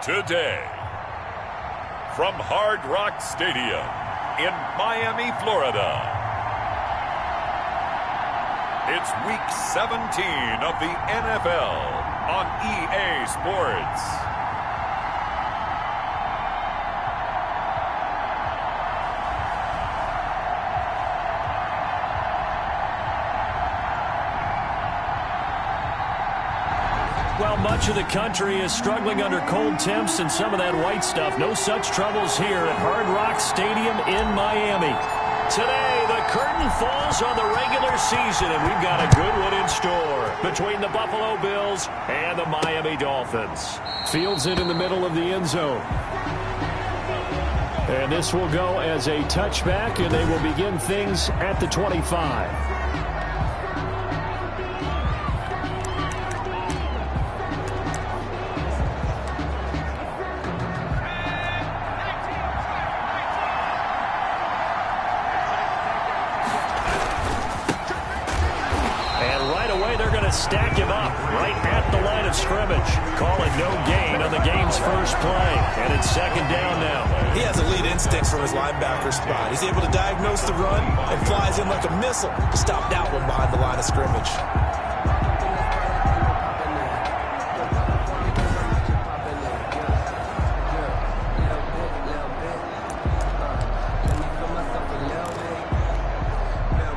Today, from Hard Rock Stadium in Miami, Florida, it's Week 17 of the NFL on EA Sports. Well, much of the country is struggling under cold temps and some of that white stuff. No such troubles here at Hard Rock Stadium in Miami. Today, the curtain falls on the regular season, and we've got a good one in store between the Buffalo Bills and the Miami Dolphins. Fields it in the middle of the end zone. And this will go as a touchback, and they will begin things at the 25. Stack him up right at the line of scrimmage. Calling no gain on the game's first play. And it's second down now. He has elite instincts from his linebacker spot. He's able to diagnose the run and flies in like a missile to stop that one behind the line of scrimmage.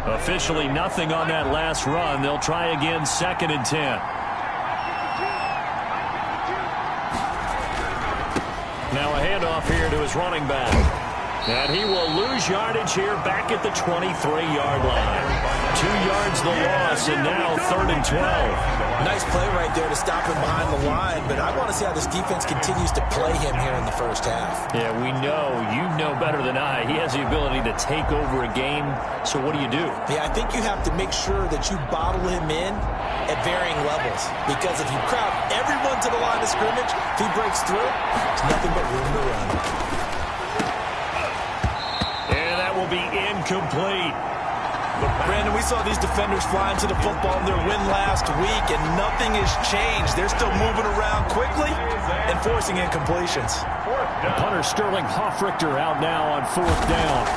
Officially nothing on that last run. They'll try again, 2nd and 10. Now a handoff here to his running back. And he will lose yardage here back at the 23-yard line. 2 yards the loss, and now 3rd and 12. Nice play right there to stop him behind the line, but I want to see how this defense continues to play him here in the first half. Yeah, we know. You know better than I. He has the ability to take over a game, so what do you do? Yeah, I think you have to make sure that you bottle him in at varying levels, because if you crowd everyone to the line of scrimmage, if he breaks through, there's nothing but room to run. And that will be incomplete. Brandon, we saw these defenders flying to the football in their win last week, and nothing has changed. They're still moving around quickly and forcing incompletions. Punter Sterling Hoffrichter out now on 4th down.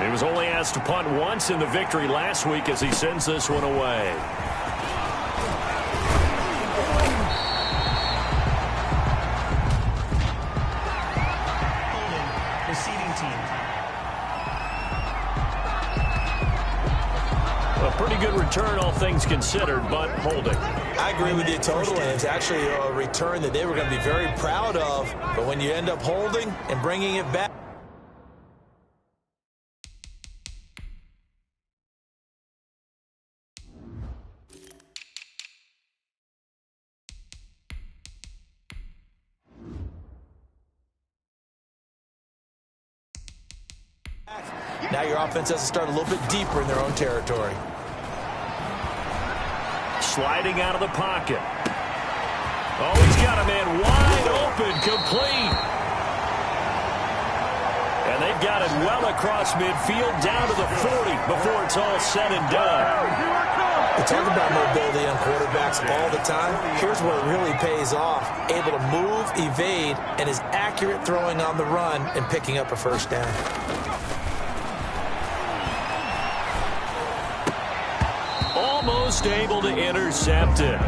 He was only asked to punt once in the victory last week as he sends this one away. Pretty good return, all things considered, but holding. I agree with you totally. It's actually a return that they were going to be very proud of, but when you end up holding and bringing it back. Now your offense has to start a little bit deeper in their own territory. Sliding out of the pocket. Oh, he's got a man wide open, complete. And they've got it well across midfield, down to the 40 before it's all said and done. We talk about mobility on quarterbacks all the time. Here's where it really pays off. Able to move, evade, and is accurate throwing on the run and picking up a first down. Almost able to intercept it.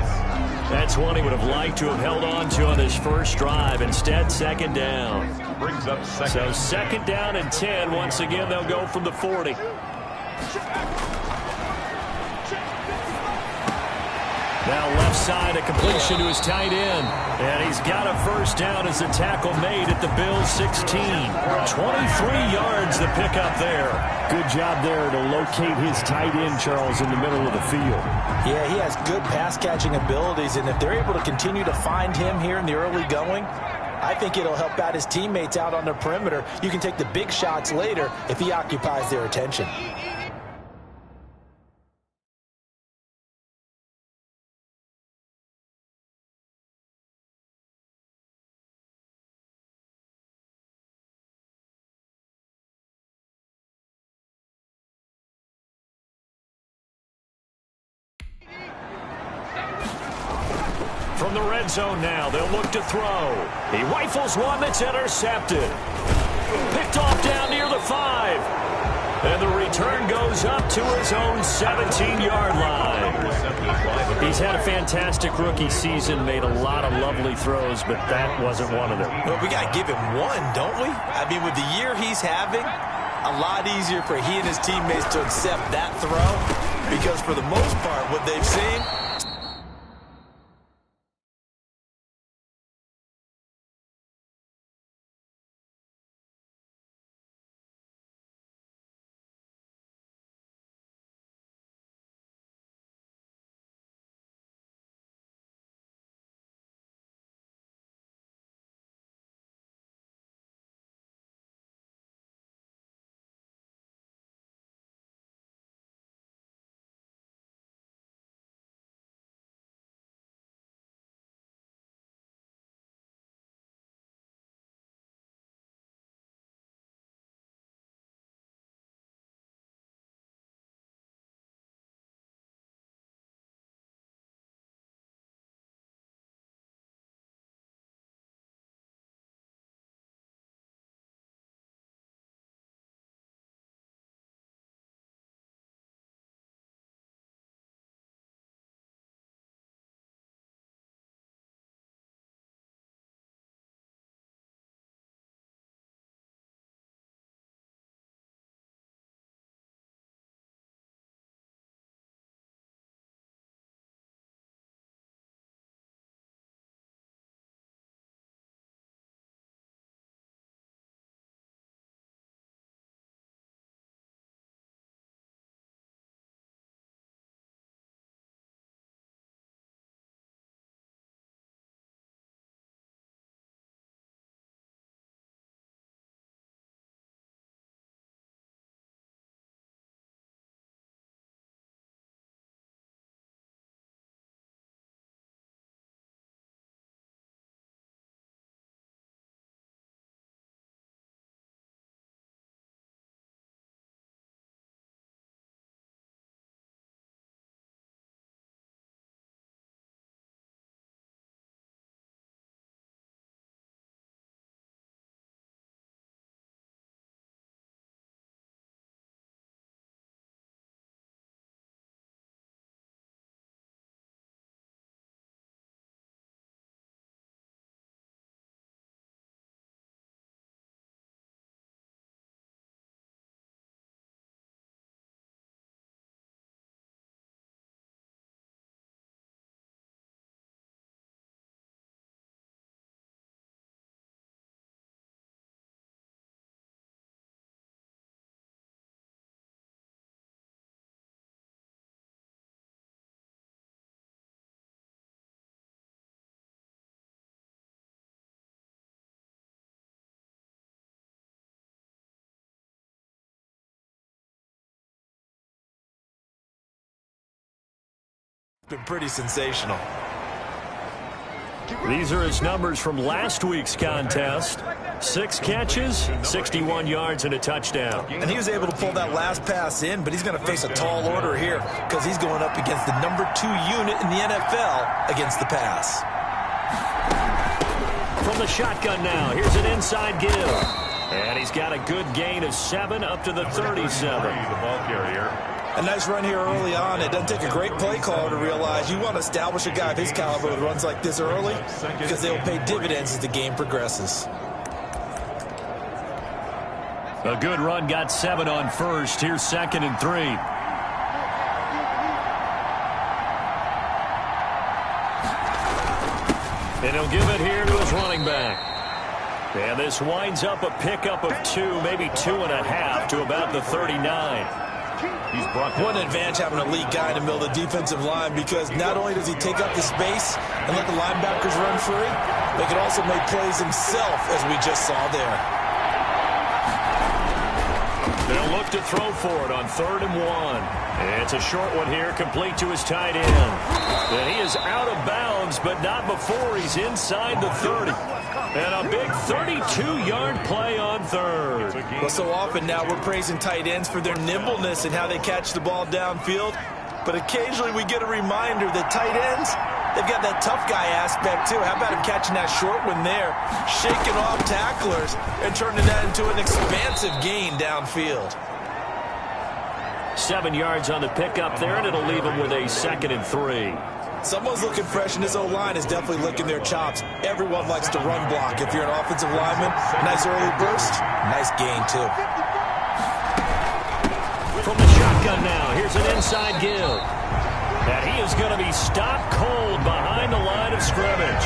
That's one he would have liked to have held on to on his first drive. Instead, 2nd down. Brings up second. So 2nd down and 10. Once again, they'll go from the 40. Now left side, a completion to his tight end. And he's got a first down as the tackle made at the Bills' 16. 23 yards the pickup there. Good job there to locate his tight end, Charles, in the middle of the field. Yeah, he has good pass-catching abilities, and if they're able to continue to find him here in the early going, I think it'll help out his teammates out on the perimeter. You can take the big shots later if he occupies their attention. From the red zone now. They'll look to throw. He rifles one that's intercepted. Picked off down near the 5. And the return goes up to his own 17-yard line. He's had a fantastic rookie season, made a lot of lovely throws, but that wasn't one of them. Well, we got to give him one, don't we? I mean, with the year he's having, a lot easier for he and his teammates to accept that throw, because for the most part, what they've seen, been pretty sensational. These are his numbers from last week's contest. 6 catches, 61 yards, and a touchdown. And he was able to pull that last pass in, but he's going to face a tall order here because he's going up against the number 2 unit in the NFL against the pass. From the shotgun now, here's an inside give. And he's got a good gain of 7 up to the 37. The ball carrier. A nice run here early on. It doesn't take a great play caller to realize you want to establish a guy of his caliber that runs like this early because they will pay dividends as the game progresses. A good run got 7 on first. Here's 2nd and 3. And he'll give it here to his running back. And this winds up a pickup of 2, maybe 2.5 to about the 39. What an advantage having a elite guy in the middle of the defensive line, because not only does he take up the space and let the linebackers run free, but he can also make plays himself, as we just saw there. They'll look to throw for it on 3rd and 1. And it's a short one here, complete to his tight end. And he is out of bounds, but not before he's inside the 30. And a big 32-yard play on 3rd. Well, so often now we're praising tight ends for their nimbleness and how they catch the ball downfield. But occasionally we get a reminder that tight ends, They've got that tough guy aspect, too. How about him catching that short one there, shaking off tacklers, and turning that into an expansive gain downfield. 7 yards on the pickup there, and it'll leave him with a 2nd and 3. Someone's looking fresh, and this O-line is definitely licking their chops. Everyone likes to run block. If you're an offensive lineman, nice early burst, nice gain, too. From the shotgun now, here's an inside give. And he is going to be stopped cold behind the line of scrimmage.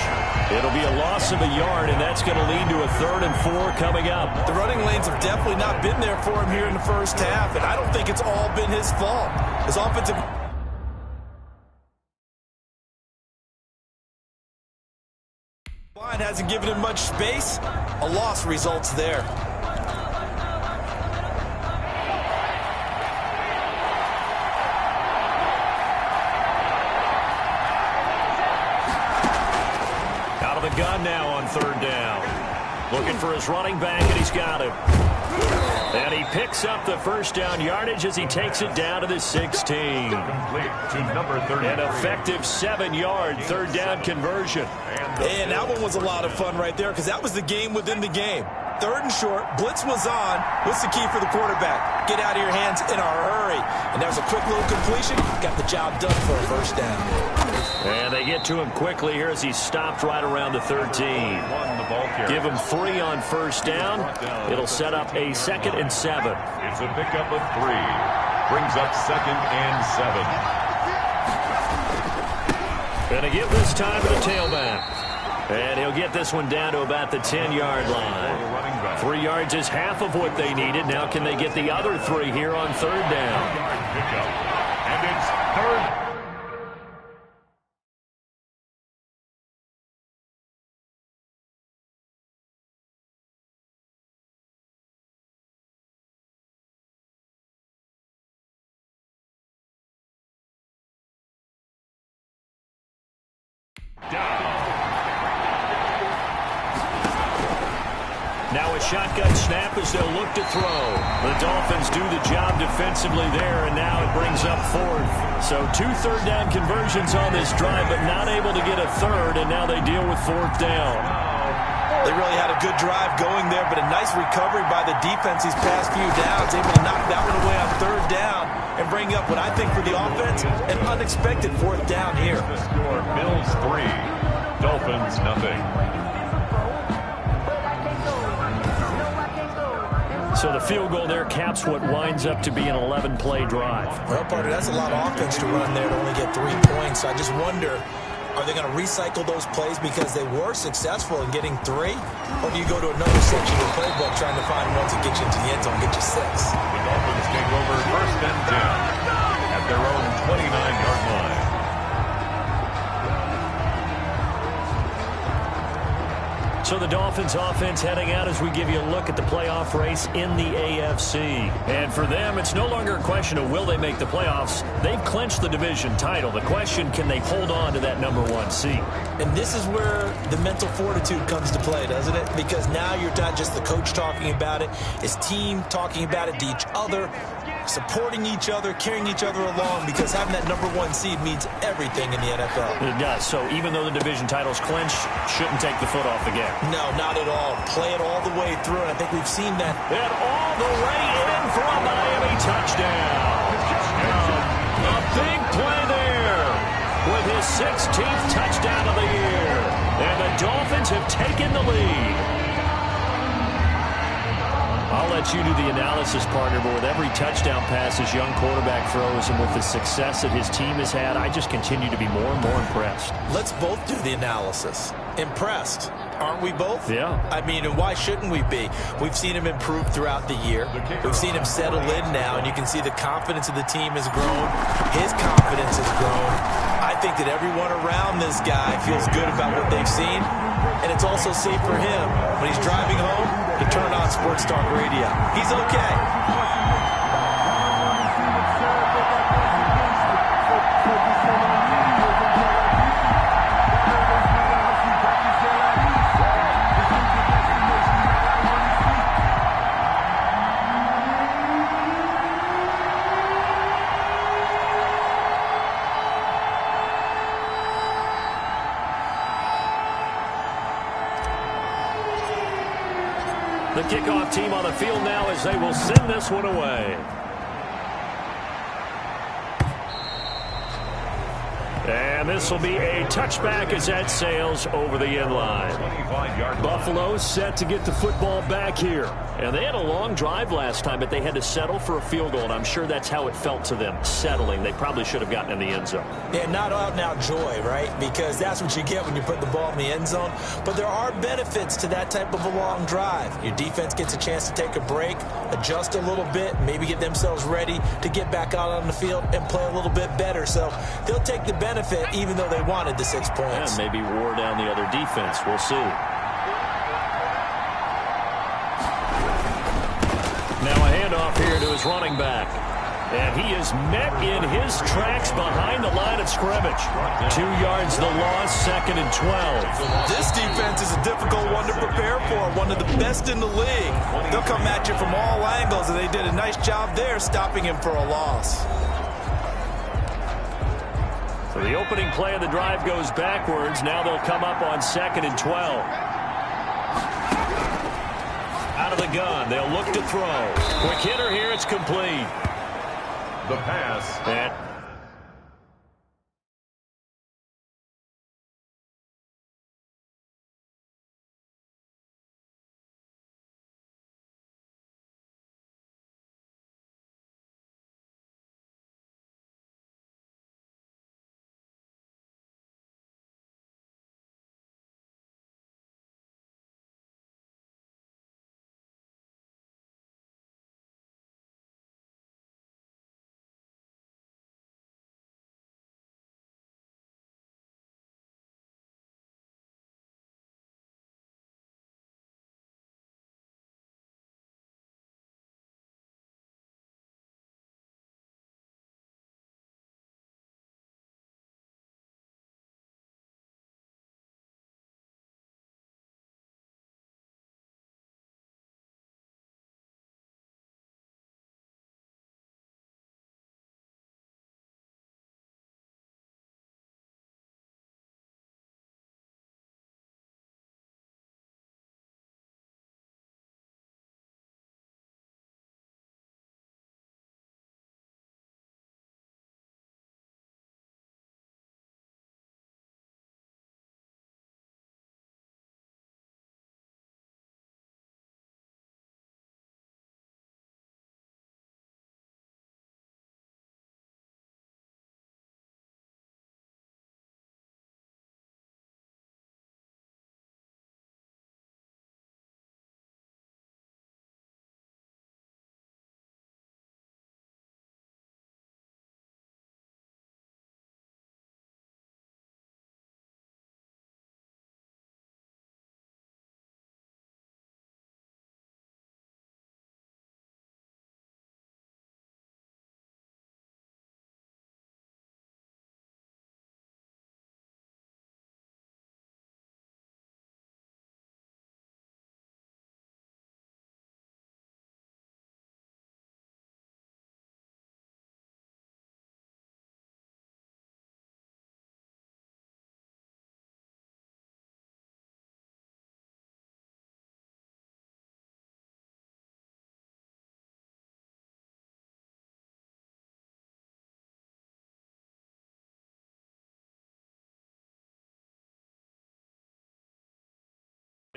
It'll be a loss of a yard, and that's going to lead to a 3rd and 4 coming up. The running lanes have definitely not been there for him here in the first half, and I don't think it's all been his fault. His offensive line hasn't given him much space. A loss results there. Out of the gun now on 3rd down. Looking for his running back, and he's got him. And he picks up the 1st down yardage as he takes it down to the 16. Complete to number 30. An effective 7-yard 3rd down conversion. And that one was a lot of fun right there because that was the game within the game. 3rd and short, blitz was on. What's the key for the quarterback? Get out of your hands in a hurry. And that was a quick little completion. Got the job done for a 1st down. And they get to him quickly here as he stopped right around the 13. Give him 3 on 1st down. It'll set up a 2nd and 7. It's a pickup of 3. Brings up 2nd and 7. Going to give this time to the tailback. And he'll get this one down to about the 10-yard line. 3 yards is half of what they needed. Now can they get the other 3 here on 3rd down? And it's 3rd. Now a shotgun snap as they'll look to throw. The Dolphins do the job defensively there, and now it brings up 4th. So 2 3rd down conversions on this drive, but not able to get a 3rd, and now they deal with 4th down. They really had a good drive going there, but a nice recovery by the defense these past few downs, able to knock that one away on 3rd down and bring up what I think for the offense, an unexpected 4th down here. The score, Bills 3, Dolphins nothing. So the field goal there caps what winds up to be an 11-play drive. Well, partner, that's a lot of offense to run there to only get 3 points. So I just wonder, are they going to recycle those plays because they were successful in getting 3? Or do you go to another section of the playbook trying to find ones that get you into the end zone, get you 6? The Dolphins take over 1st and 10 at their own 29-yard line. So the Dolphins offense heading out as we give you a look at the playoff race in the AFC. And for them, it's no longer a question of will they make the playoffs. They've clinched the division title. The question, can they hold on to that number 1 seed? And this is where the mental fortitude comes to play, doesn't it? Because now you're not just the coach talking about it, his team talking about it to each other, supporting each other, carrying each other along, because having that number 1 seed means everything in the NFL. It does. So even though the division title's clinched, shouldn't take the foot off the gas. No, not at all. Play it all the way through, and I think we've seen that. And all the way in for a Miami touchdown. A big play there with his 16th touchdown of the year. And the Dolphins have taken the lead. I'll let you do the analysis, partner, but with every touchdown pass his young quarterback throws and with the success that his team has had, I just continue to be more and more impressed. Let's both do the analysis. Impressed. Aren't we both? Yeah. I mean, and why shouldn't we be? We've seen him improve throughout the year. We've seen him settle in now, and you can see the confidence of the team has grown. His confidence has grown. I think that everyone around this guy feels good about what they've seen, and it's also safe for him when he's driving home to turn on Sports Talk Radio. He's okay. kickoff team on the field now as they will send this one away. And this will be a touchback as that sails over the end line. Buffalo set to get the football back here. And they had a long drive last time, but they had to settle for a field goal, and I'm sure that's how it felt to them, settling. They probably should have gotten in the end zone. Yeah, not out-and-out joy, right? Because that's what you get when you put the ball in the end zone. But there are benefits to that type of a long drive. Your defense gets a chance to take a break, adjust a little bit, maybe get themselves ready to get back out on the field and play a little bit better. So they'll take the benefit even though they wanted the 6 points. And maybe wore down the other defense. We'll see. Now a handoff here to his running back. And he is met in his tracks behind the line of scrimmage. 2 yards the loss, 2nd and 12. This defense is a difficult one to prepare for, one of the best in the league. They'll come at you from all angles, and they did a nice job there stopping him for a loss. So the opening play of the drive goes backwards. Now they'll come up on 2nd and 12. Out of the gun, they'll look to throw. Quick hitter here, it's complete. The pass. And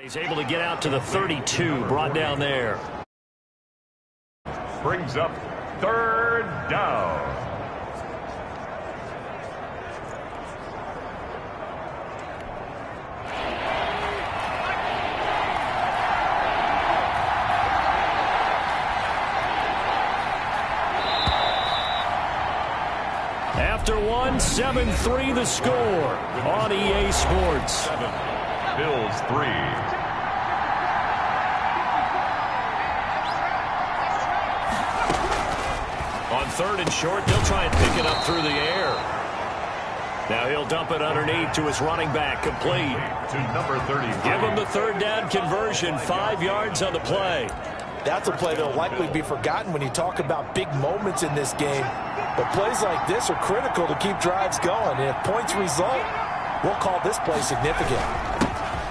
he's able to get out to the 32, brought down there. Brings up 3rd down. After one, 7-3 the score on EA Sports. Bills 3. On 3rd and short, they'll try and pick it up through the air. Now he'll dump it underneath to his running back, complete. To number 30. Give him the 3rd down conversion, 5 yards on the play. That's a play that will likely be forgotten when you talk about big moments in this game. But plays like this are critical to keep drives going. And if points result, we'll call this play significant.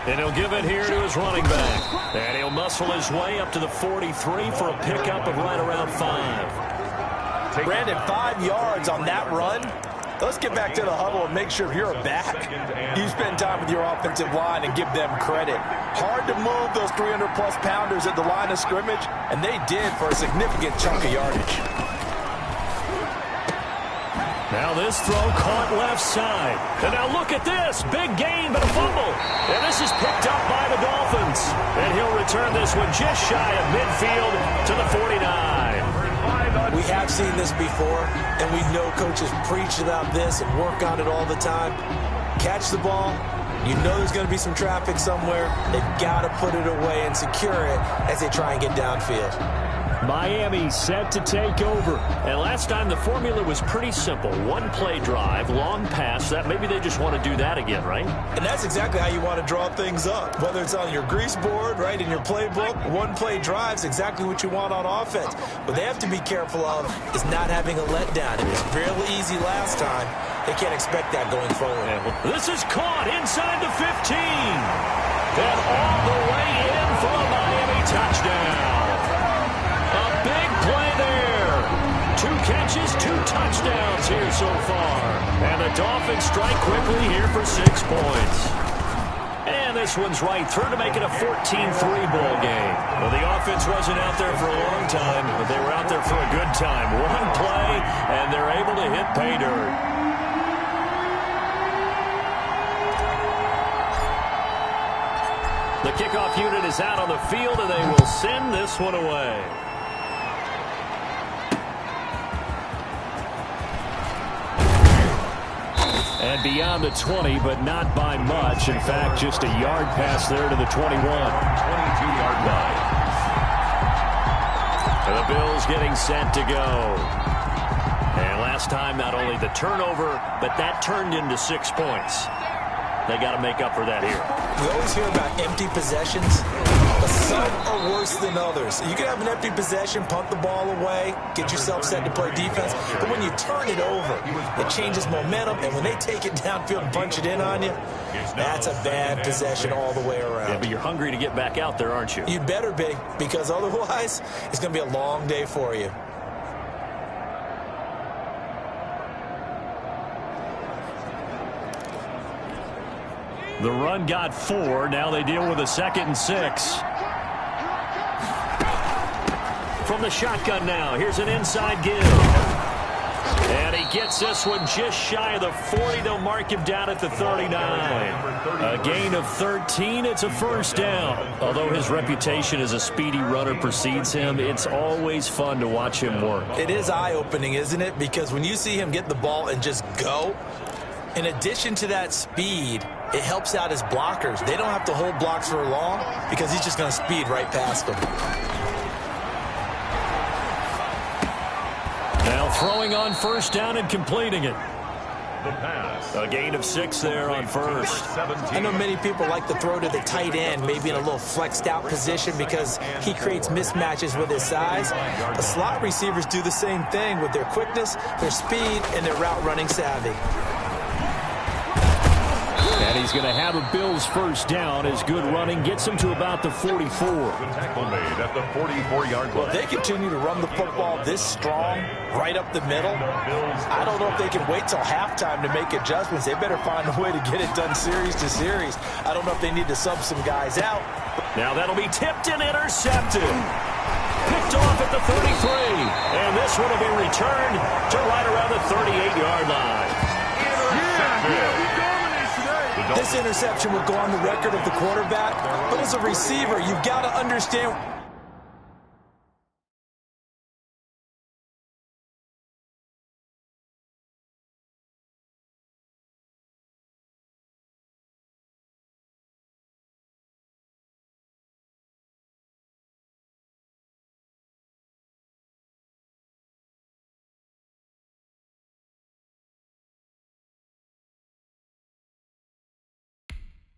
And he'll give it here to his running back. And he'll muscle his way up to the 43 for a pickup of right around 5. Brandon, 5 yards on that run. Let's get back to the huddle and make sure you're a back. You spend time with your offensive line and give them credit. Hard to move those 300-plus pounders at the line of scrimmage, and they did for a significant chunk of yardage. Now this throw caught left side. And now look at this. Big gain, but a fumble. And this is picked up by the Dolphins. And he'll return this one just shy of midfield to the 49. We have seen this before, and we know coaches preach about this and work on it all the time. Catch the ball. You know there's going to be some traffic somewhere. They've got to put it away and secure it as they try and get downfield. Miami set to take over. And last time the formula was pretty simple. One play drive, long pass. That maybe they just want to do that again, right? And that's exactly how you want to draw things up. Whether it's on your grease board, right, in your playbook, one play drive's exactly what you want on offense. What they have to be careful of is not having a letdown. It was fairly easy last time. They can't expect that going forward. This is caught inside the 15. And all the way in for a Miami touchdown. A big play there. 2 catches, 2 touchdowns here so far. And the Dolphins strike quickly here for 6 points. And this one's right through to make it a 14-3 ball game. Well, the offense wasn't out there for a long time, but they were out there for a good time. One play, and they're able to hit pay dirt. The kickoff unit is out on the field, and they will send this one away. And beyond the 20, but not by much. In fact, just a yard pass there to the 21. 22-yard line. And the Bills getting set to go. And last time, not only the turnover, but that turned into 6 points. They got to make up for that here. We always hear about empty possessions, but some are worse than others. You can have an empty possession, punt the ball away, get yourself set to play defense, but when you turn it over, it changes momentum, and when they take it downfield and punch it in on you, that's a bad possession all the way around. Yeah, but you're hungry to get back out there, aren't you? You better be, because otherwise, it's going to be a long day for you. The run got 4. Now they deal with a 2nd and 6. From the shotgun now. Here's an inside give. And he gets this one just shy of the 40. They'll mark him down at the 39. A gain of 13. It's a first down. Although his reputation as a speedy runner precedes him, it's always fun to watch him work. It is eye-opening, isn't it? Because when you see him get the ball and just go, in addition to that speed, it helps out his blockers. They don't have to hold blocks for long because he's just going to speed right past them. Now throwing on first down and completing it. The pass. A gain of 6 there on first. I know many people like to throw to the tight end, maybe in a little flexed out position because he creates mismatches with his size. The slot receivers do the same thing with their quickness, their speed, and their route running savvy. And he's going to have a Bills first down as good running gets him to about the 44. The tackle made at the 44-yard line. Well, if they continue to run the football this strong, right up the middle, I don't know if they can wait till halftime to make adjustments. They better find a way to get it done series to series. I don't know if they need to sub some guys out. Now that'll be tipped and intercepted. Picked off at the 33. And this one will be returned to right around the 38-yard line. This interception would go on the record of the quarterback, but as a receiver, you've got to understand.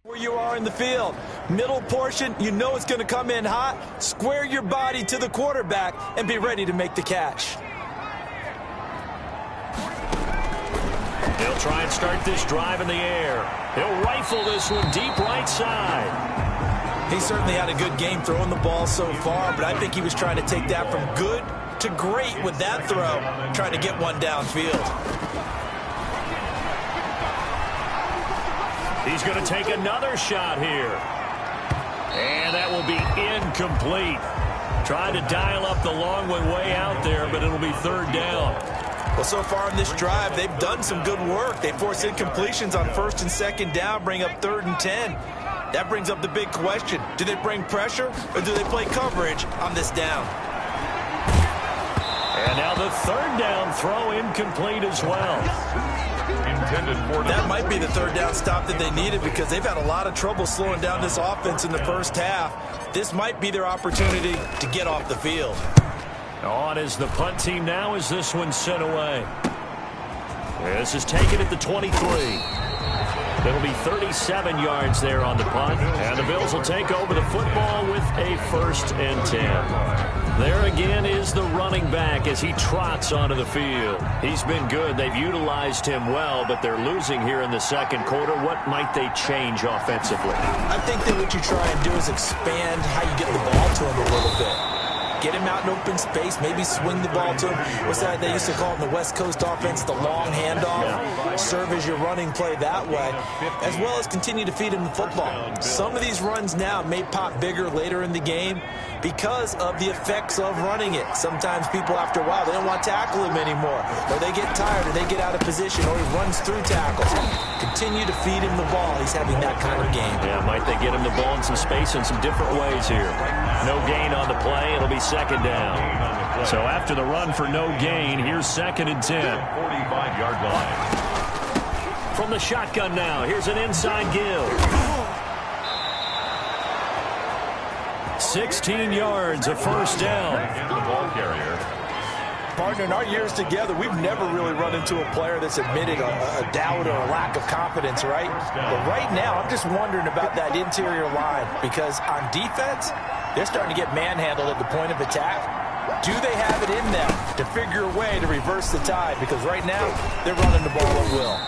Where you are in the field. Middle portion, you know it's going to come in hot. Square your body to the quarterback and be ready to make the catch. He'll try and start this drive in the air. He'll rifle this one deep right side. He certainly had a good game throwing the ball so far, but I think he was trying to take that from good to great with that throw, trying to get one downfield. He's going to take another shot here. And that will be incomplete. Trying to dial up the long one way out there, but it'll be third down. Well, so far in this drive, they've done some good work. They force incompletions on first and second down, bring up 3rd and 10. That brings up the big question. Do they bring pressure or do they play coverage on this down? And now the third down throw incomplete as well. That might be the third down stop that they needed because they've had a lot of trouble slowing down this offense in the first half. This might be their opportunity to get off the field. On is the punt team now as this one's sent away. This is taken at the 23. It'll be 37 yards there on the punt. And the Bills will take over the football with a 1st and 10. There again is the running back as he trots onto the field. He's been good. They've utilized him well, but they're losing here in the second quarter. What might they change offensively? I think that what you try and do is expand how you get the ball to him a little bit. Get him out in open space, maybe swing the ball to him. What's that they used to call in the West Coast offense, the long handoff? Serve as your running play that way, as well as continue to feed him the football. Some of these runs now may pop bigger later in the game because of the effects of running it. Sometimes people, after a while, they don't want to tackle him anymore, or they get tired, or they get out of position, or he runs through tackles. Continue to feed him the ball. He's having that kind of game. Yeah, might they get him the ball in some space in some different ways here. No gain on the play. It'll be second down. So after the run for no gain, here's 2nd and 10. 45-yard line. From the shotgun now, here's an inside give. 16 yards, a 1st down. The ball carrier. Partner, in our years together, we've never really run into a player that's admitted a doubt or a lack of confidence, right? But right now, I'm just wondering about that interior line because on defense, they're starting to get manhandled at the point of attack. Do they have it in them to figure a way to reverse the tide? Because right now, they're running the ball at will.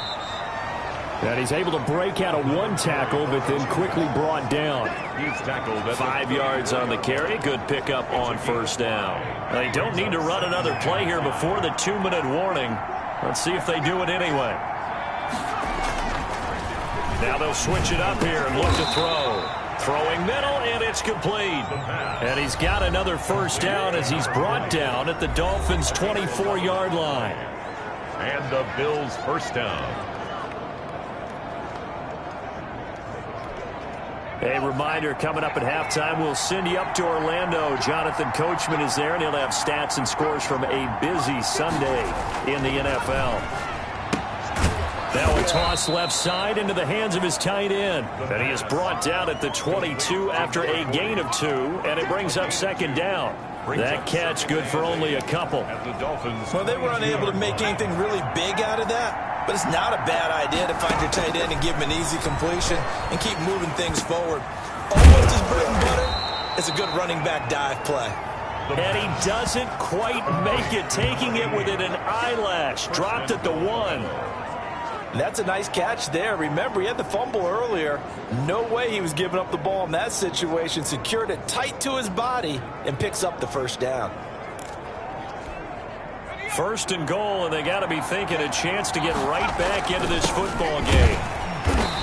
And he's able to break out of one tackle, but then quickly brought down. He's tackled at 5 yards on the carry. Good pickup on 1st down. They don't need to run another play here before the 2-minute warning. Let's see if they do it anyway. Now they'll switch it up here and look to throw. Throwing middle, and it's complete. And he's got another 1st down as he's brought down at the Dolphins' 24-yard line. And the Bills' 1st down. A reminder, coming up at halftime, we'll send you up to Orlando. Jonathan Coachman is there, and he'll have stats and scores from a busy Sunday in the NFL. Now a toss left side into the hands of his tight end. And he is brought down at the 22 after a gain of 2, and it brings up 2nd down. That catch good for only a couple. Well, they were unable to make anything really big out of that, but it's not a bad idea to find your tight end and give him an easy completion and keep moving things forward. Almost as bread and butter as a good running back dive play. And he doesn't quite make it, taking it within an eyelash. Dropped at the 1. That's a nice catch there. Remember, he had the fumble earlier. No way he was giving up the ball in that situation. Secured it tight to his body and picks up the 1st down. 1st and goal, and they got to be thinking a chance to get right back into this football game.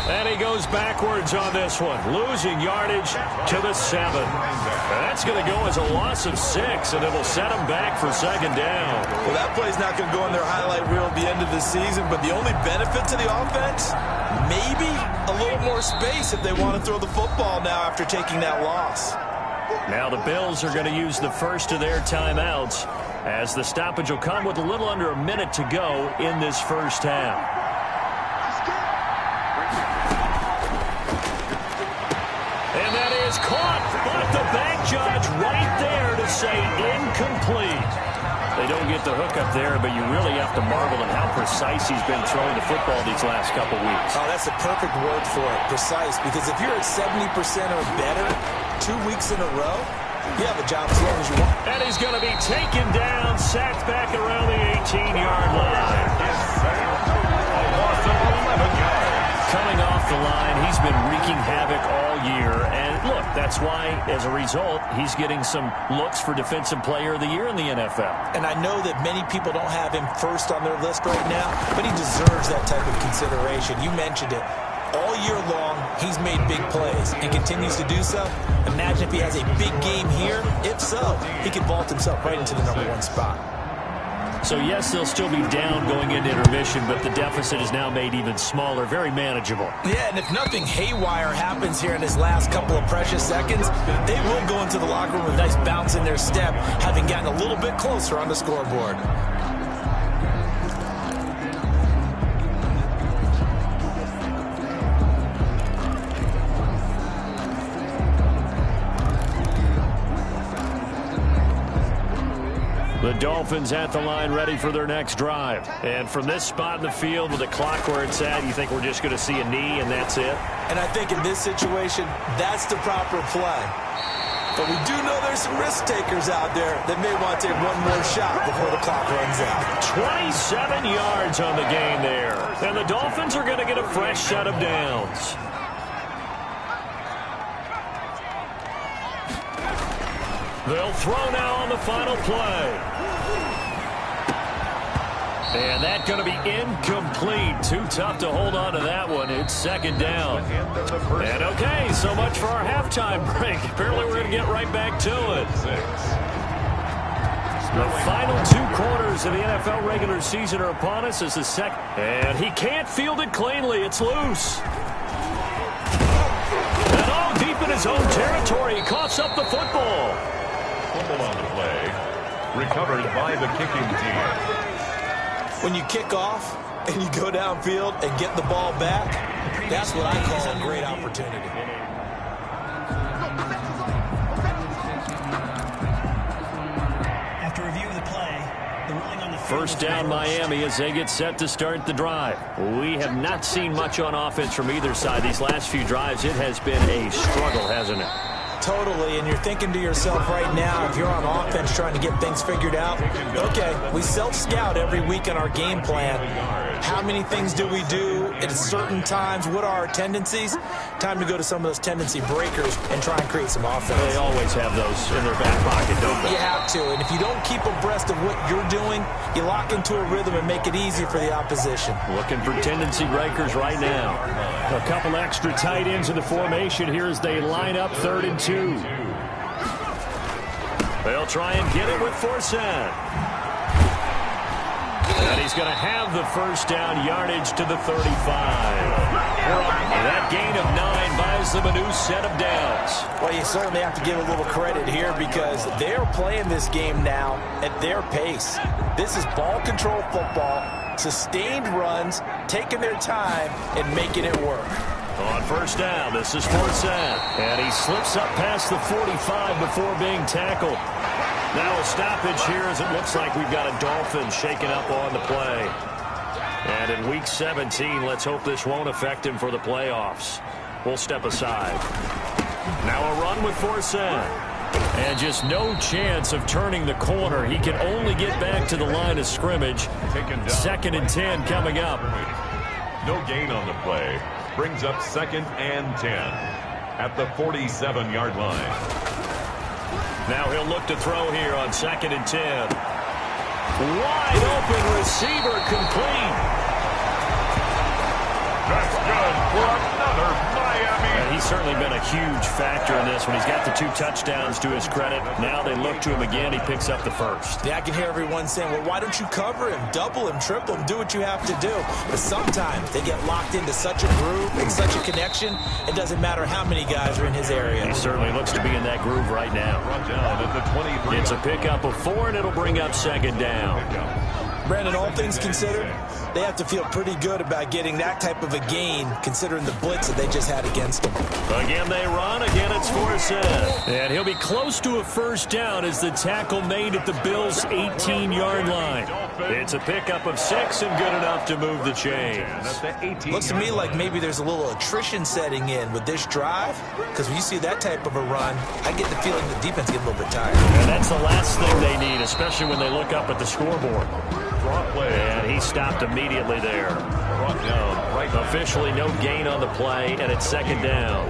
And he goes backwards on this one, losing yardage to the 7. And that's going to go as a loss of 6, and it'll set him back for 2nd down. Well, that play's not going to go in their highlight reel at the end of the season, but the only benefit to the offense, maybe a little more space if they want to throw the football now after taking that loss. Now the Bills are going to use the first of their timeouts as the stoppage will come with a little under a minute to go in this 1st half. Caught, but the back judge right there to say incomplete. They don't get the hook up there, but you really have to marvel at how precise he's been throwing the football these last couple weeks. Oh, that's the perfect word for it, precise, because if you're at 70% or better 2 weeks in a row, you have a job as long as you want. And he's going to be taken down, sacked back around the 18-yard line. the line. He's been wreaking havoc all year. And look, that's why, as a result, he's getting some looks for Defensive Player of the Year in the NFL. And I know that many people don't have him first on their list right now, but he deserves that type of consideration. You mentioned it. All year long, he's made big plays and continues to do so. Imagine if he has a big game here. If so, he could vault himself right into the #1 spot. So, yes, they'll still be down going into intermission, but the deficit is now made even smaller, very manageable. Yeah, and if nothing haywire happens here in his last couple of precious seconds, they will go into the locker room with a nice bounce in their step, having gotten a little bit closer on the scoreboard. The Dolphins at the line ready for their next drive. And from this spot in the field with the clock where it's at, you think we're just going to see a knee and that's it? And I think in this situation, that's the proper play. But we do know there's some risk takers out there that may want to take one more shot before the clock runs out. 27 yards on the gain there. And the Dolphins are going to get a fresh set of downs. They'll throw now on the final play. And that's going to be incomplete. Too tough to hold on to that one. It's second down. And okay, so much for our halftime break. Apparently we're going to get right back to it. The final 2 quarters of the NFL regular season are upon us as the second. And he can't field it cleanly. It's loose. And all deep in his own territory. He coughs up the football. Fumble on the play. Recovered by the kicking team. When you kick off and you go downfield and get the ball back, that's what I call a great opportunity. After review of the play, the ruling on the First down Miami as they get set to start the drive. We have not seen much on offense from either side. These last few drives, it has been a struggle, hasn't it? Totally, and you're thinking to yourself right now, if you're on offense trying to get things figured out, okay, we self-scout every week on our game plan. How many things do we do at certain times? What are our tendencies? Time to go to some of those tendency breakers and try and create some offense. They always have those in their back pocket, don't they? You have to, and if you don't keep abreast of what you're doing, you lock into a rhythm and make it easy for the opposition. Looking for tendency breakers right now. A couple extra tight ends in the formation here as they line up 3rd and 2. They'll try and get it with Forsett. And he's going to have the first down, yardage to the 35. That gain of 9 buys them a new set of downs. Well, you certainly have to give a little credit here because they're playing this game now at their pace. This is ball control football, sustained runs, taking their time and making it work. On first down, this is Forsett. And he slips up past the 45 before being tackled. Now a stoppage here as it looks like we've got a Dolphin shaking up on the play. And in Week 17, let's hope this won't affect him for the playoffs. We'll step aside. Now a run with Forsett. And just no chance of turning the corner. He can only get back to the line of scrimmage. 2nd and 10 coming up. No gain on the play. Brings up 2nd and 10 at the 47-yard line. Now he'll look to throw here on 2nd and 10. Wide open receiver complete. That's good for another Miami. And he's certainly been a huge factor in this when he's got the 2 touchdowns to his credit. Now they look to him again. He picks up the first. Yeah, I can hear everyone saying, well, why don't you cover him, double him, triple him, do what you have to do. But sometimes they get locked into such a groove and such a connection, it doesn't matter how many guys are in his area. He certainly looks to be in that groove right now. It's a pickup of 4, and it'll bring up 2nd down. Brandon, all things considered, they have to feel pretty good about getting that type of a gain, considering the blitz that they just had against them. Again, they run. Again, it's Forsett. And he'll be close to a first down as the tackle made at the Bills' 18-yard line. It's a pickup of 6 and good enough to move the chains. Looks to me like maybe there's a little attrition setting in with this drive, because when you see that type of a run, I get the feeling the defense gets a little bit tired. And that's the last thing they need, especially when they look up at the scoreboard. Draw play. And he stopped immediately there. Brought down right. Officially no gain on the play, and it's second down.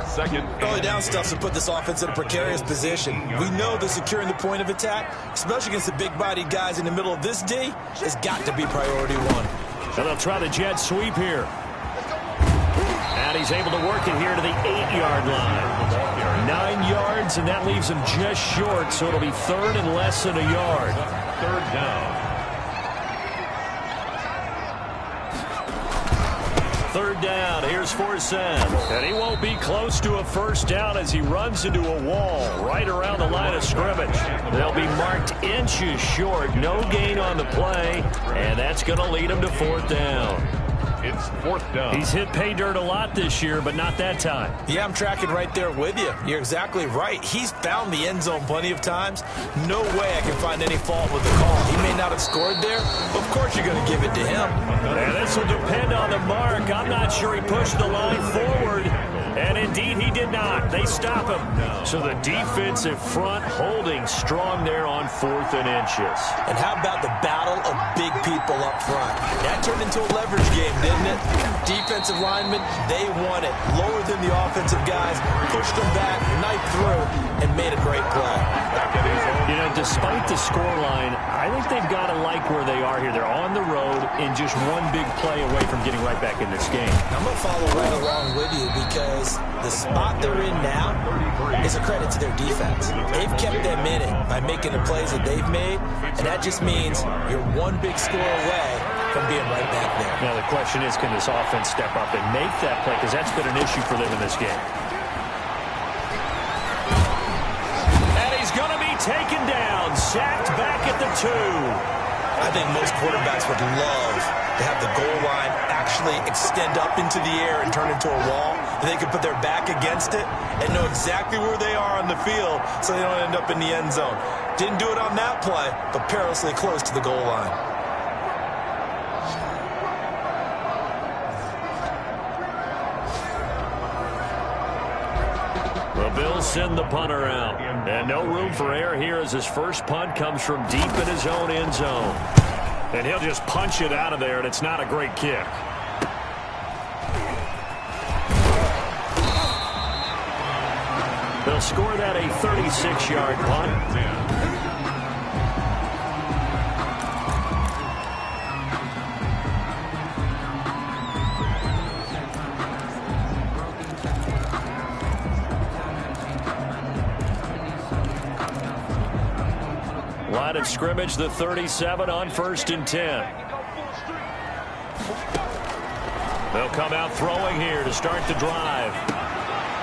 Second. Early down stuff to put this offense in a precarious position. We know that securing the point of attack, especially against the big-bodied guys in the middle of this D, has got to be priority one. And they'll try the jet sweep here. And he's able to work it here to the 8-yard line. 9 yards, and that leaves him just short, so it'll be third and less than a yard. Third down. Third down, here's Forsett. And he won't be close to a first down as he runs into a wall right around the line of scrimmage. They'll be marked inches short, no gain on the play, and that's going to lead him to fourth down. It's fourth down. He's hit pay dirt a lot this year, but not that time. Yeah, I'm tracking right there with you. You're exactly right. He's found the end zone plenty of times. No way I can find any fault with the call. He may not have scored there. Of course you're going to give it to him. And this will depend on the mark. I'm not sure he pushed the line forward. And indeed, he did not. They stop him. So the defensive front holding strong there on 4th and inches. And how about the battle of big people up front? That turned into a leverage game, didn't it? Defensive linemen, they won it. Lower than the offensive guys, pushed them back, knifed through, and made a great play. You know, despite the scoreline, I think they've got to like where they are here. They're on the road and just one big play away from getting right back in this game. I'm going to follow right along with you because the spot they're in now is a credit to their defense. They've kept them in it by making the plays that they've made, and that just means you're one big score away from being right back there. Now the question is, can this offense step up and make that play? Because that's been an issue for them in this game. And he's going to be taken down, sacked back at the 2. I think most quarterbacks would love to have the goal line actually extend up into the air and turn into a wall. They could put their back against it and know exactly where they are on the field so they don't end up in the end zone. Didn't do it on that play, but perilously close to the goal line. The Bills send the punter out. And no room for error here as his first punt comes from deep in his own end zone. And he'll just punch it out of there, and it's not a great kick. They'll score that a 36-yard punt. Line of scrimmage, the 37 on 1st and 10. They'll come out throwing here to start the drive.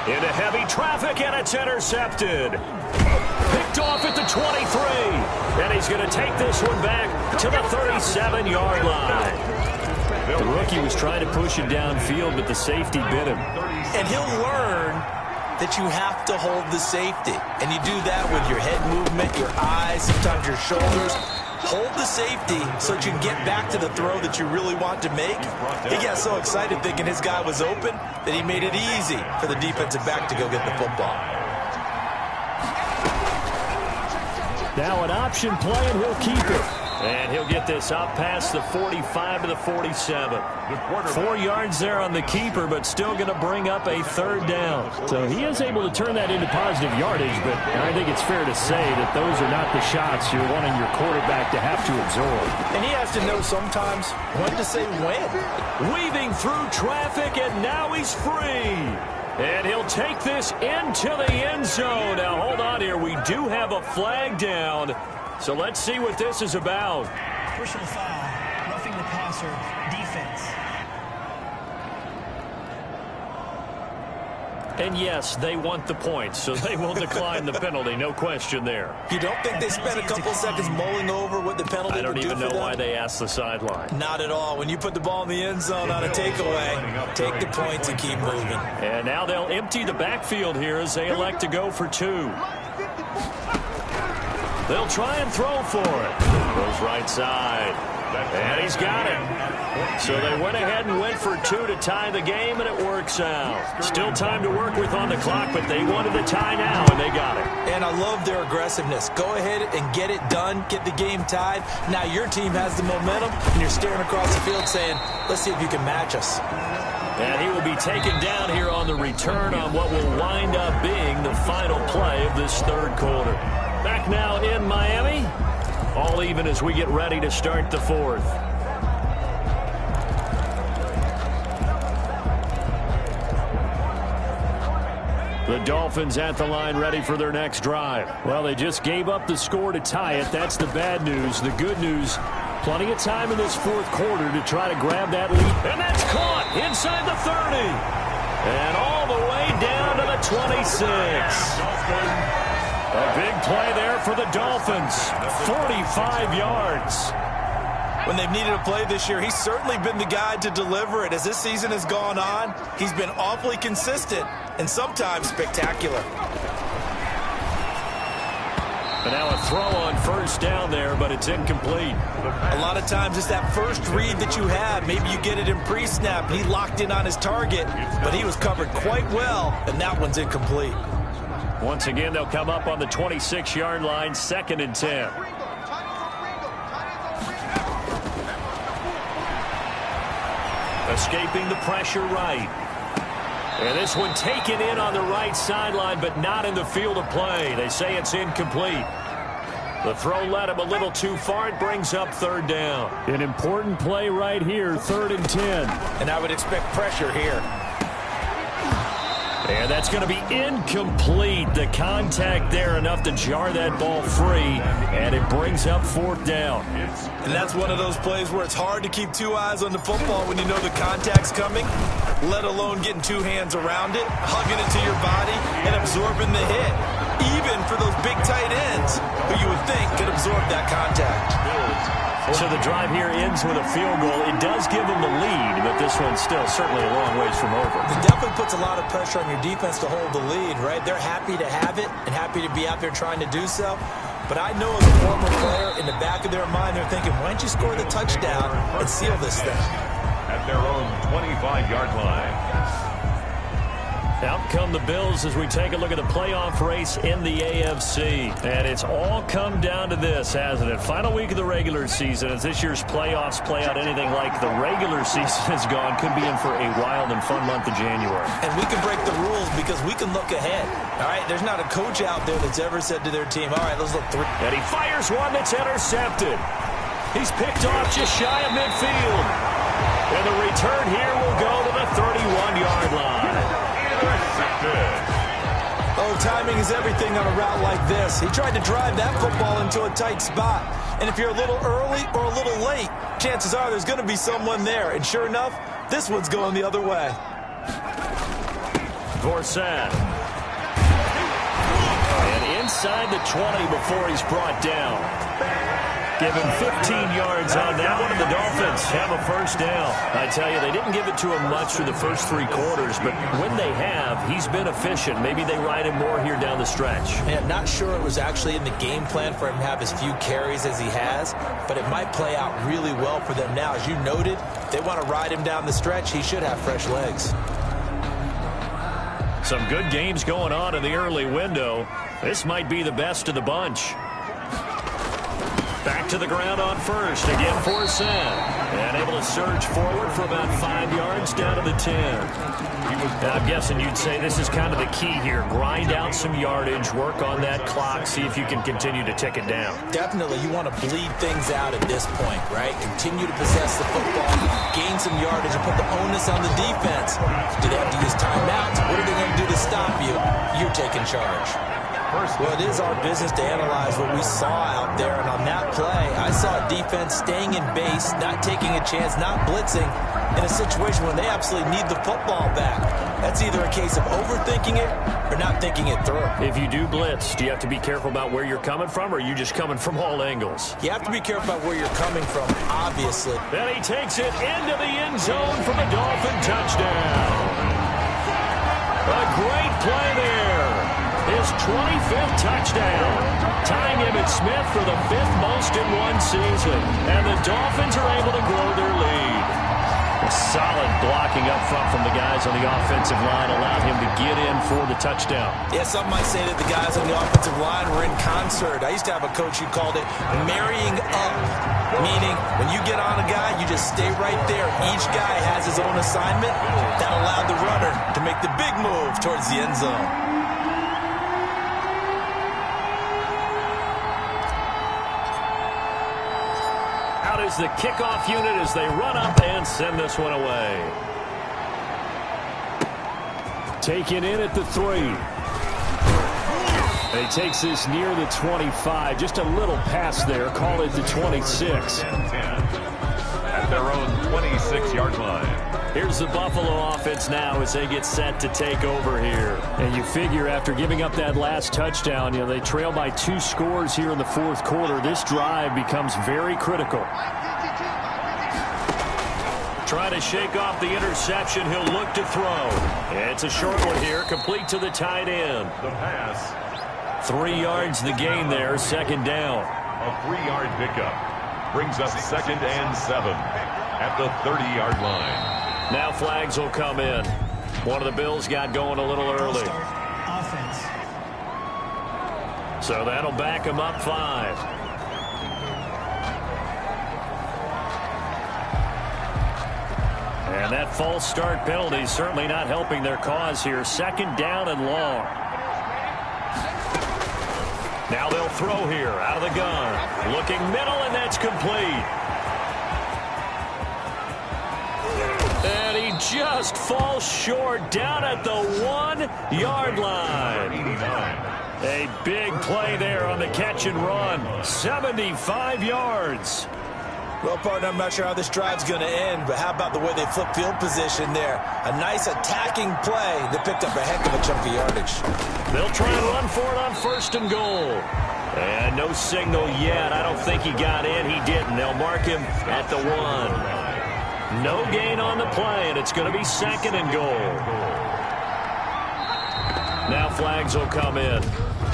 Into heavy traffic, and it's intercepted. Picked off at the 23. And he's going to take this one back to the 37-yard line. The rookie was trying to push it downfield, but the safety bit him. And he'll learn that you have to hold the safety. And you do that with your head movement, your eyes, sometimes your shoulders. Hold the safety so that you can get back to the throw that you really want to make. He got so excited thinking his guy was open that he made it easy for the defensive back to go get the football. Now an option play, and he'll keep it. And he'll get this up past the 45 to the 47. 4 yards there on the keeper, but still going to bring up a third down. So he is able to turn that into positive yardage, but I think it's fair to say that those are not the shots you're wanting your quarterback to have to absorb. And he has to know sometimes when to say when. Weaving through traffic, and now he's free. And he'll take this into the end zone. Now, hold on here. We do have a flag down. So let's see what this is about. Personal foul, roughing the passer, defense. And yes, they want the points, so they will decline the penalty, no question there. You don't think they spent a couple seconds mulling over what the penalty I don't would do even for know them? why they asked the sideline. Not at all. When you put the ball in the end zone on a takeaway, take the points and keep moving. And now they'll empty the backfield here as they elect to go for 2. They'll try and throw for it. Goes right side. And he's got it. So they went ahead and went for 2 to tie the game, and it works out. Still time to work with on the clock, but they wanted the tie now, and they got it. And I love their aggressiveness. Go ahead and get it done, get the game tied. Now your team has the momentum, and you're staring across the field saying, let's see if you can match us. And he will be taken down here on the return on what will wind up being the final play of this third quarter. Back now in Miami. All even as we get ready to start the fourth. The Dolphins at the line ready for their next drive. Well, they just gave up the score to tie it. That's the bad news. The good news, plenty of time in this fourth quarter to try to grab that lead. And that's caught inside the 30. And all the way down to the 26. A big play there for the Dolphins. 45 yards. When they've needed a play this year, he's certainly been the guy to deliver it. As this season has gone on, he's been awfully consistent and sometimes spectacular. And now a throw on first down there, but it's incomplete. A lot of times it's that first read that you have. Maybe you get it in pre-snap, and he locked in on his target, but he was covered quite well, and that one's incomplete. Once again, they'll come up on the 26-yard line, 2nd and 10. Escaping the pressure right. And this one taken in on the right sideline, but not in the field of play. They say it's incomplete. The throw led him a little too far. It brings up 3rd down. An important play right here, 3rd and 10. And I would expect pressure here. And that's going to be incomplete. The contact there enough to jar that ball free, and it brings up 4th down. And that's one of those plays where it's hard to keep 2 eyes on the football when you know the contact's coming, let alone getting 2 hands around it, hugging it to your body, and absorbing the hit. Even for those big tight ends who you would think could absorb that contact. So the drive here ends with a field goal. It does give them the lead, but this one's still certainly a long ways from over. It definitely puts a lot of pressure on your defense to hold the lead, right? They're happy to have it and happy to be out there trying to do so. But I know as a former player, in the back of their mind, they're thinking, why don't you score the touchdown and seal this thing? At their own 25-yard line. Out come the Bills as we take a look at the playoff race in the AFC. And it's all come down to this, hasn't it? Final week of the regular season. As this year's playoffs play out anything like the regular season has gone, could be in for a wild and fun month of January. And we can break the rules because we can look ahead. All right, there's not a coach out there that's ever said to their team, all right, let's look 3. And he fires one that's intercepted. He's picked off just shy of midfield. And the return here will go to the 31-yard line. Oh, timing is everything on a route like this. He tried to drive that football into a tight spot. And if you're a little early or a little late, chances are there's going to be someone there. And sure enough, this one's going the other way. Dorsett. And inside the 20 before he's brought down. Give him 15 yards on that one, and the Dolphins have a first down. I tell you, they didn't give it to him much through the first 3 quarters, but when they have, he's been efficient. Maybe they ride him more here down the stretch. Yeah, not sure it was actually in the game plan for him to have as few carries as he has, but it might play out really well for them now. As you noted, they want to ride him down the stretch. He should have fresh legs. Some good games going on in the early window. This might be the best of the bunch. Back to the ground on first. Again for Sam. And able to surge forward for about 5 yards down to the 10. Now, I'm guessing you'd say this is kind of the key here. Grind out some yardage, work on that clock, see if you can continue to tick it down. Definitely, you want to bleed things out at this point, right? Continue to possess the football, gain some yardage, and put the onus on the defense. Do they have to use timeouts? What are they going to do to stop you? You're taking charge. Well, it is our business to analyze what we saw out there, and on that play, I saw a defense staying in base, not taking a chance, not blitzing, in a situation when they absolutely need the football back. That's either a case of overthinking it or not thinking it through. If you do blitz, do you have to be careful about where you're coming from, or are you just coming from all angles? You have to be careful about where you're coming from, obviously. Then he takes it into the end zone for the Dolphin touchdown. A great play there. his 25th touchdown, tying Emmitt Smith for the 5th most in one season. And the Dolphins are able to grow their lead. A solid blocking up front from the guys on the offensive line allowed him to get in for the touchdown. Yeah, some might say that the guys on the offensive line were in concert. I used to have a coach who called it marrying up, meaning when you get on a guy, you just stay right there. Each guy has his own assignment. That allowed the runner to make the big move towards the end zone. Out is the kickoff unit as they run up and send this one away. Taken in at the 3. And he takes this near the 25. Just a little pass there. Call it the 26. At their own 26-yard line. Here's the Buffalo offense now as they get set to take over here. And you figure after giving up that last touchdown, they trail by 2 scores here in the 4th quarter. This drive becomes very critical. Trying to shake off the interception. He'll look to throw. It's a short one here, complete to the tight end. The pass. 3 yards the gain there, 2nd down. A 3-yard pickup. Brings up 2nd and 7 at the 30-yard line. Now flags will come in. One of the Bills got going a little early. Offense. So that'll back him up 5. And that false start penalty is certainly not helping their cause here. 2nd down and long. Now they'll throw here out of the gun. Looking middle, and that's complete. And he just falls short down at the 1-yard line. A big play there on the catch and run. 75 yards. Well, partner, I'm not sure how this drive's going to end, but how about the way they flip field position there? A nice attacking play that picked up a heck of a chunk of yardage. They'll try and run for it on 1st and goal. And no signal yet. I don't think he got in. He didn't. They'll mark him at the 1. No gain on the play, and it's going to be 2nd and goal. Now flags will come in.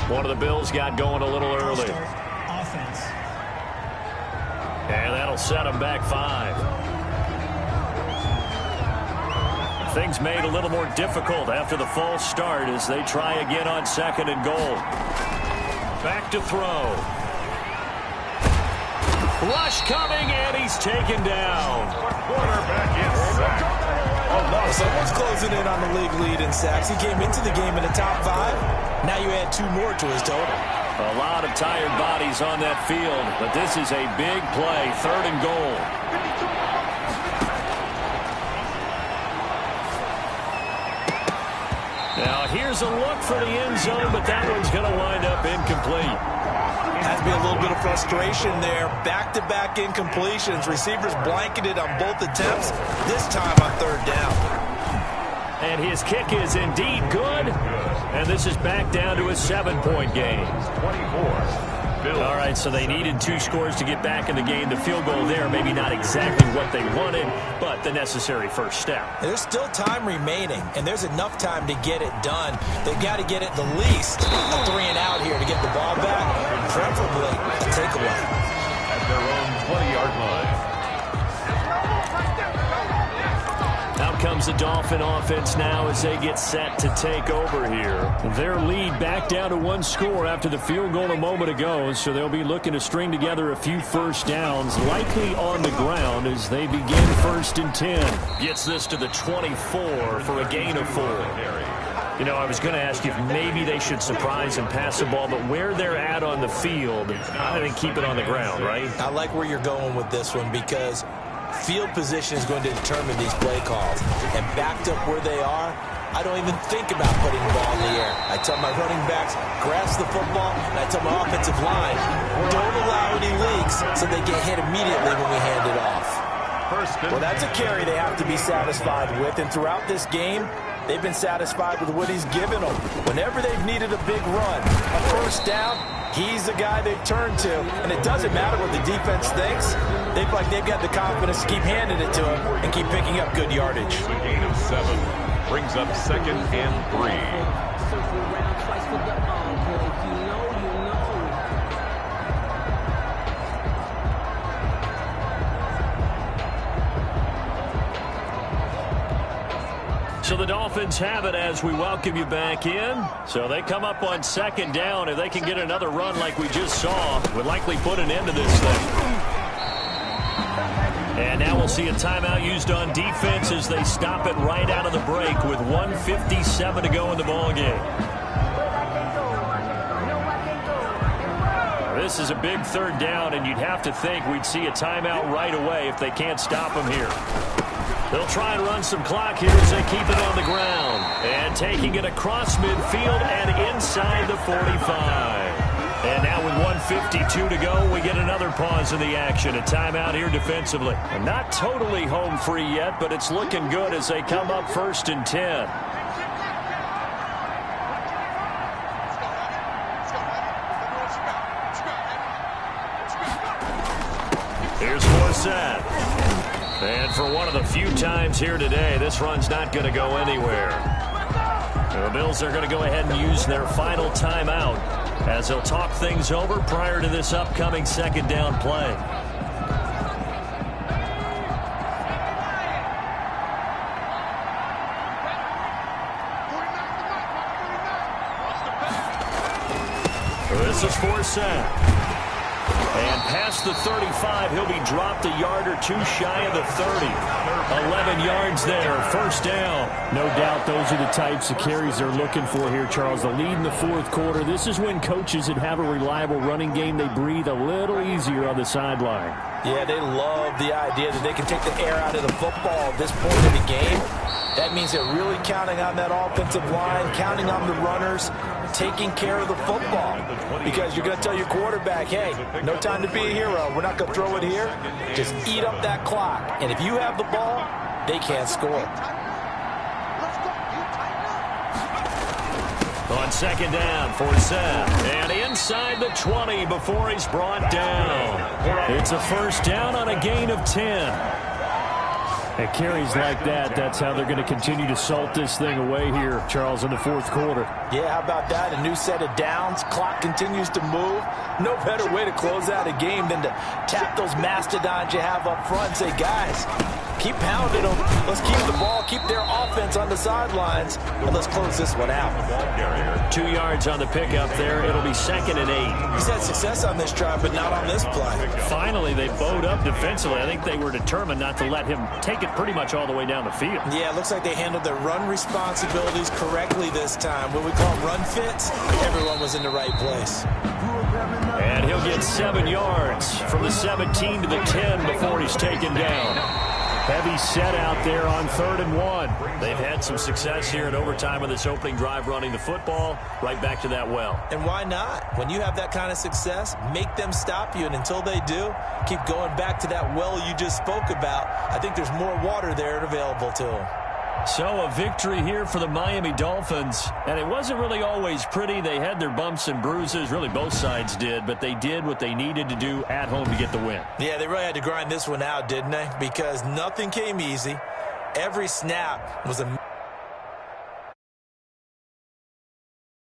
One of the Bills got going a little early. Offense. And that'll set them back 5. Things made a little more difficult after the false start as they try again on 2nd and goal. Back to throw. Rush coming, and he's taken down. Quarterback is sacked. Someone's closing in on the league lead in sacks. He came into the game in the top 5. Now you add 2 more to his total. A lot of tired bodies on that field, but this is a big play, 3rd and goal. Now here's a look for the end zone, but that one's going to wind up incomplete. Has to be a little bit of frustration there. Back-to-back incompletions. Receivers blanketed on both attempts, this time on 3rd down. And his kick is indeed good. And this is back down to a 7-point game. 24. Bills. All right, so they needed 2 scores to get back in the game. The field goal there, maybe not exactly what they wanted, but the necessary first step. There's still time remaining, and there's enough time to get it done. They've got to get it the least a 3-and-out here to get the ball back, preferably a takeaway. At their own 20-yard line. Out comes the Dolphin offense now as they get set to take over here. Their lead back down to 1 score after the field goal a moment ago, so they'll be looking to string together a few first downs, likely on the ground as they begin 1st and 10. Gets this to the 24 for a gain of 4. I was going to ask you if maybe they should surprise and pass the ball, but where they're at on the field, I think keep it on the ground, right? I like where you're going with this one because field position is going to determine these play calls. And backed up where they are, I don't even think about putting the ball in the air. I tell my running backs, grasp the football, and I tell my offensive line, don't allow any leaks so they get hit immediately when we hand it off. Well, that's a carry they have to be satisfied with, and throughout this game, they've been satisfied with what he's given them. Whenever they've needed a big run, a first down, he's the guy they've turned to. And it doesn't matter what the defense thinks. They feel like they've got the confidence to keep handing it to him and keep picking up good yardage. A gain of 7 brings up 2nd and 3. So the Dolphins have it as we welcome you back in. So they come up on second down. If they can get another run like we just saw, would likely put an end to this thing. And now we'll see a timeout used on defense as they stop it right out of the break with 1:57 to go in the ballgame. This is a big third down, and you'd have to think we'd see a timeout right away if they can't stop them here. They'll try and run some clock here as they keep it on the ground. And taking it across midfield and inside the 45. And now with 1:52 to go, we get another pause in the action. A timeout here defensively. And not totally home free yet, but it's looking good as they come up 1st and 10. Here's Forsett. And for one of the few times here today, this run's not going to go anywhere. The Bills are going to go ahead and use their final timeout as they'll talk things over prior to this upcoming second down play. This is Forsett. And past the 35, he'll be dropped a yard or two shy of the 30. 11 yards there, first down. No doubt those are the types of carries they're looking for here, Charles. The lead in the fourth quarter. This is when coaches that have a reliable running game, they breathe a little easier on the sideline. Yeah, they love the idea that they can take the air out of the football at this point in the game. That means they're really counting on that offensive line, counting on the runners, taking care of the football. Because you're going to tell your quarterback, hey, no time to be a hero. We're not going to throw it here. Just eat up that clock. And if you have the ball, they can't score. On second down, Forsett. And inside the 20 before he's brought down. It's a first down on a gain of 10. At carries like that, that's how they're going to continue to salt this thing away here, Charles, in the fourth quarter. Yeah, how about that? A new set of downs. Clock continues to move. No better way to close out a game than to tap those mastodons you have up front and say, guys, keep pounding them. Let's keep the ball, keep their offense on the sidelines, and let's close this one out. 2 yards on the pickup there. It'll be 2nd and 8. He's had success on this drive, but not on this play. Finally, they bowed up defensively. I think they were determined not to let him take it pretty much all the way down the field. Yeah, it looks like they handled their run responsibilities correctly this time. What we call run fits, everyone was in the right place. And he'll get 7 yards from the 17 to the 10 before he's taken down. Heavy set out there on 3rd and 1. They've had some success here in overtime of this opening drive running the football right back to that well. And why not? When you have that kind of success, make them stop you. And until they do, keep going back to that well you just spoke about. I think there's more water there available to them. So a victory here for the Miami Dolphins. And it wasn't really always pretty. They had their bumps and bruises. Really, both sides did. But they did what they needed to do at home to get the win. Yeah, they really had to grind this one out, didn't they? Because nothing came easy. Every snap was a